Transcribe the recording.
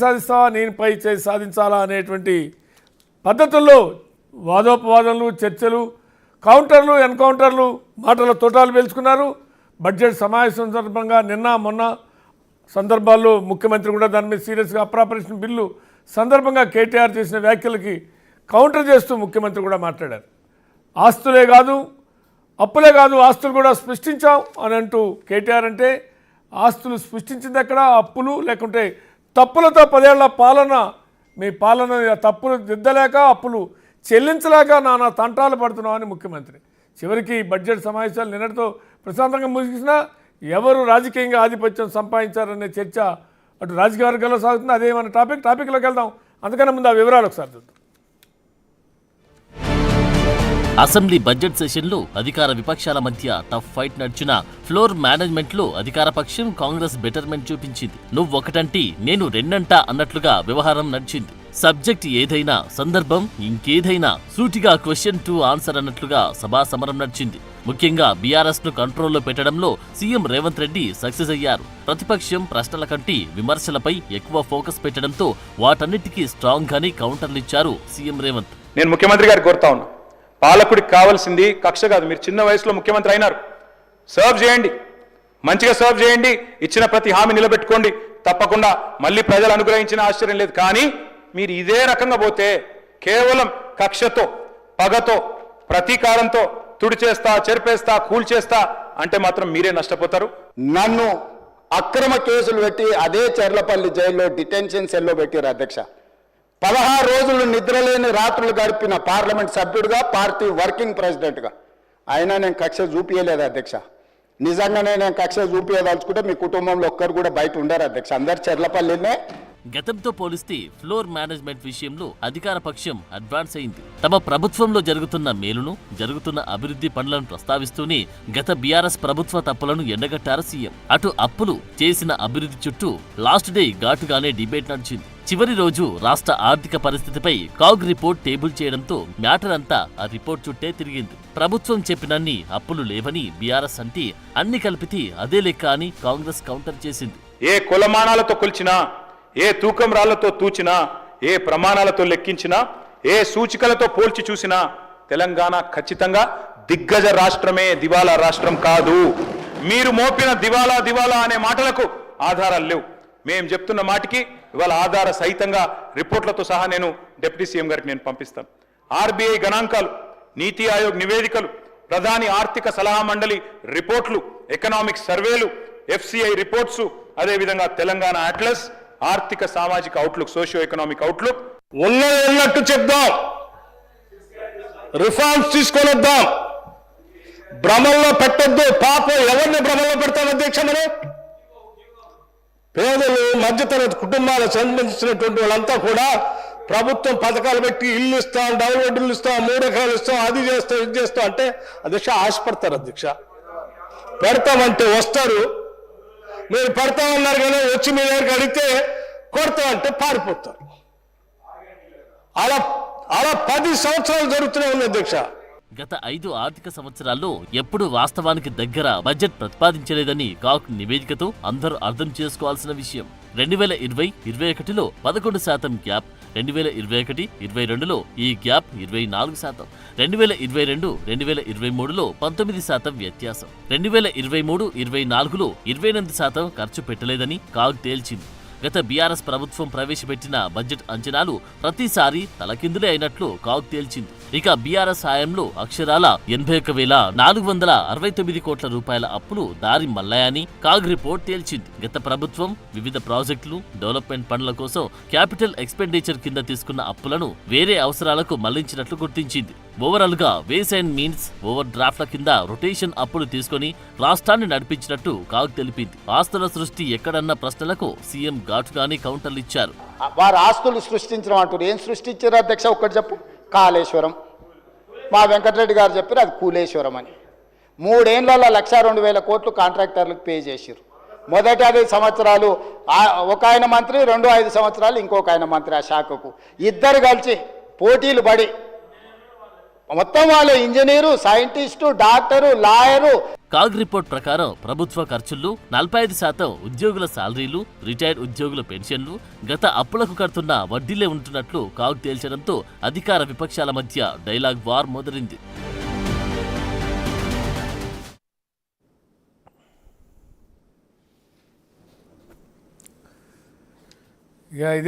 సాధిస్తావా నేను పై చేసి సాధించాలా అనేటువంటి పద్ధతుల్లో వాదోపవాదనలు చర్చలు కౌంటర్లు ఎన్కౌంటర్లు మాటల తోటాలు పేల్చుకున్నారు. బడ్జెట్ సమావేశం సందర్భంగా నిన్న మొన్న సందర్భాల్లో ముఖ్యమంత్రి కూడా దాని మీద సీరియస్గా అప్రాపరేషన్ బిల్లు సందర్భంగా కేటీఆర్ చేసిన వ్యాఖ్యలకి కౌంటర్ చేస్తూ ముఖ్యమంత్రి కూడా మాట్లాడారు. ఆస్తులే కాదు అప్పులే కాదు ఆస్తులు కూడా సృష్టించాం అని అంటూ కేటీఆర్ అంటే ఆస్తులు సృష్టించింది ఎక్కడ అప్పులు లేకుంటే తప్పులతో 10 ఏళ్ల పాలన మీ పాలన తప్పులు దిద్దలేక అప్పులు చెల్లించలేక నానా తంటాలు పడుతున్నామని ముఖ్యమంత్రి. చివరికి బడ్జెట్ సమావేశాలు నిన్నటితో ప్రశాంతంగా ముగిసినా ఎవరు రాజకీయంగా ఆధిపత్యం సంపాదించారనే చర్చ అటు రాజకీయ వర్గాల్లో సాగుతుంది. అదే మన టాపిక్లోకి వెళ్దాం. అందుకనే ముందు ఆ వివరాలు ఒకసారి చూద్దాం. అసెంబ్లీ బడ్జెట్ సెషన్లో అధికార విపక్షాల మధ్య టఫ్ ఫైట్ నడిచిన ఫ్లోర్ మేనేజ్మెంట్లో అధికార పక్షం కాంగ్రెస్ బెటర్మెంట్ చూపించింది. నువ్వొకటంటి నేను రెండంటా అన్నట్లుగా వ్యవహారం నడిచింది. సబ్జెక్ట్ ఏదైనా సందర్భం ఇంకేదైనా సూటిగా క్వశ్చన్ టు ఆన్సర్ అన్నట్లుగా సభా సమరం నడిచింది. ముఖ్యంగా బీఆర్ఎస్ ను కంట్రోల్లో పెట్టడంలో సీఎం రేవంత్ రెడ్డి సక్సెస్ అయ్యారు. ప్రతిపక్షం ప్రశ్నల కంటే విమర్శలపై ఎక్కువ ఫోకస్ పెట్టడంతో వాటన్నిటికీ స్ట్రాంగ్ గానే కౌంటర్లిచ్చారు సీఎం రేవంత్. నేను ముఖ్యమంత్రి గారికి కోరుతా ఉన్నా, పాలకుడికి కావాల్సింది కక్ష కాదు. మీరు చిన్న వయసులో ముఖ్యమంత్రి అయినారు, సర్వ్ చేయండి, మంచిగా సర్వ్ చేయండి, ఇచ్చిన ప్రతి హామీ నిలబెట్టుకోండి, తప్పకుండా మళ్ళీ ప్రజలు అనుగ్రహించిన ఆశ్చర్యం లేదు. కానీ మీరు ఇదే రకంగా పోతే కేవలం కక్షతో పగతో ప్రతీకారంతో తుడిచేస్తా చెరిపేస్తా కూల్చేస్తా అంటే మాత్రం మీరే నష్టపోతారు. నన్ను అక్రమ కేసులు పెట్టి అదే చెర్లపల్లి జైల్లో డిటెన్షన్ సెల్లో పెట్టారు అధ్యక్ష. 16 రోజులు నిద్రలేని రాత్రులు గడిపిన పార్లమెంట్ సభ్యుడిగా పార్టీ వర్కింగ్ ప్రెసిడెంట్గా అయినా నేను కక్ష చూపించలేదు అధ్యక్ష. నిజంగానే నేను కక్ష చూపించదలుచుకుంటే మీ కుటుంబంలో ఒక్కరు కూడా బయట ఉండరు అధ్యక్ష, అందరు చెర్లపల్లినే. గతంతో పోలిస్తే ఫ్లోర్ మేనేజ్మెంట్ విషయంలో అధికార పక్షం అడ్వాన్స్ అయింది. తమ ప్రభుత్వంలో జరుగుతున్న మేలును జరుగుతున్న అభివృద్ధి పనులను ప్రస్తావిస్తూనే గత బీఆర్ఎస్ ప్రభుత్వ తప్పులను ఎండగట్టారు సీఎం. అటు అప్పులు చేసిన అభివృద్ధి చుట్టూ లాస్ట్ డే ఘాటుగానే డిబేట్ నడిచింది. చివరి రోజు రాష్ట్ర ఆర్థిక పరిస్థితిపై కాగ్ రిపోర్ట్ టేబుల్ చేయడంతో మ్యాటర్ అంతా ఆ రిపోర్ట్ చుట్టే తిరిగింది. ప్రభుత్వం చెప్పినన్ని అప్పులు లేవని బీఆర్ఎస్ అంటే అన్ని కలిపితే అదే లెక్క అని కాంగ్రెస్ కౌంటర్ చేసింది. ఏ కులమానాలతో కొలిచినా, ఏ తూకం రాళ్లతో తూచినా, ఏ ప్రమాణాలతో లెక్కించినా, ఏ సూచికలతో పోల్చి చూసినా తెలంగాణ ఖచ్చితంగా దిగ్గజ రాష్ట్రమే, దివాలా రాష్ట్రం కాదు. మీరు మోపిన దివాలా అనే మాటలకు ఆధారాలు లేవు. మేం చెప్తున్న మాటికి ఇవాళ ఆధార సహితంగా రిపోర్ట్లతో సహా నేను డిప్యూటీ సీఎం గారికి నేను పంపిస్తాను. ఆర్బీఐ గణాంకాలు, నీతి ఆయోగ్ నివేదికలు, ప్రధాని ఆర్థిక సలహా మండలి రిపోర్ట్లు, ఎకనామిక్ సర్వేలు, ఎఫ్సిఐ రిపోర్ట్స్, అదేవిధంగా తెలంగాణ అట్లస్, ఆర్థిక సామాజిక అవుట్లుక్, సోషియో ఎకనామిక్ అవుట్లుక్ ఉన్నట్టు చెప్దాం, రిఫార్మ్స్ తీసుకొని వద్దాం, భ్రమంలో పెట్టొద్దు. పాపం ఎవరిని భ్రమంలో పెడతాం అధ్యక్ష? మనం పేదలు మధ్యతరగతి కుటుంబాలకు సంబంధించినటువంటి వాళ్ళంతా కూడా ప్రభుత్వం పథకాలు పెట్టి ఇల్లు ఇస్తాం, డౌన్లోడ్ ఇల్లు ఇస్తాం, 3 ఎకరాలు ఇస్తాం, అది చేస్తాం ఇది చేస్తాం అంటే అధ్యక్ష ఆశపడతారు అధ్యక్ష. పెడతామంటే వస్తారు, మీరు పెడతామన్నారు కదా, వచ్చి మీ దగ్గరికి అడిగితే కొడతామంటే పారిపోతారు. అలా 10 సంవత్సరాలు జరుగుతూనే ఉంది అధ్యక్ష. గత 5 ఆర్థిక సంవత్సరాల్లో ఎప్పుడు వాస్తవానికి దగ్గర బడ్జెట్ ప్రతిపాదించలేదని కాగ్ నివేదికతో అందరూ అర్థం చేసుకోవాల్సిన విషయం. 2020-21లో 11% గ్యాప్, 2021-22లో ఈ గ్యాప్ 24%, 2022-23లో 19% వ్యత్యాసం, 2023-24లో 28% ఖర్చు పెట్టలేదని కాగ్ తేల్చింది. గత బీఆర్ఎస్ ప్రభుత్వం ప్రవేశపెట్టిన బడ్జెట్ అంచనాలు ప్రతిసారి తలకిందులే అయినట్లు కాగ్ తేల్చింది. ఇక బీఆర్ఎస్ హయాంలో అక్షరాల 81,469 కోట్ల రూపాయల అప్పులు దారి మల్లాయని కాగ్ రిపోర్ట్ తేల్చింది. గత ప్రభుత్వం వివిధ ప్రాజెక్టులు, డెవలప్మెంట్ పనుల కోసం క్యాపిటల్ ఎక్స్పెండిచర్ కింద తీసుకున్న అప్పులను వేరే అవసరాలకు మళ్లించినట్లు గుర్తించింది. ఓవరాల్ గా వేస్ అండ్ మీన్స్ ఓవర్ డ్రాఫ్ట్ల కింద రొటేషన్ అప్పులు తీసుకుని రాష్ట్రాన్ని నడిపించినట్టు కాగ్ తెలిపింది. ఆస్తుల సృష్టి ఎక్కడన్న ప్రశ్నలకు సీఎం ఘాటుగానే కౌంటర్లు ఇచ్చారు. వారు ఆస్తులు సృష్టించడం అంటారు. ఏం సృష్టించారు అధ్యక్ష? ఒక్కటి చెప్పు. కాళేశ్వరం. మా వెంకటరెడ్డి గారు చెప్పారు అది కూలేశ్వరం అని. 3 ఏళ్లలో 1,02,000 కోట్లు కాంట్రాక్టర్లకు పే చేశారు. మొదటి 5 సంవత్సరాలు ఒక ఆయన మంత్రి, 5 సంవత్సరాలు ఇంకొక ఆయన మంత్రి. ఆ శాఖకు ఇద్దరు కలిసి పోటీలు పడి మొత్తం వాళ్ళు engineer, scientist, doctor, lawyer CAG report ప్రకారం ప్రభుత్వ ఖర్చుల్లో 45% ఉద్యోగుల శాలరీలు, రిటైర్డ్ ఉద్యోగుల పెన్షన్లు, గత అప్పులకు కడుతున్న వడ్డీలే ఉంటున్నట్లు కాగ్ తేల్చడంతో అధికార విపక్షాల మధ్య డైలాగ్ వార్ మొదలైంది. ఇక ఇది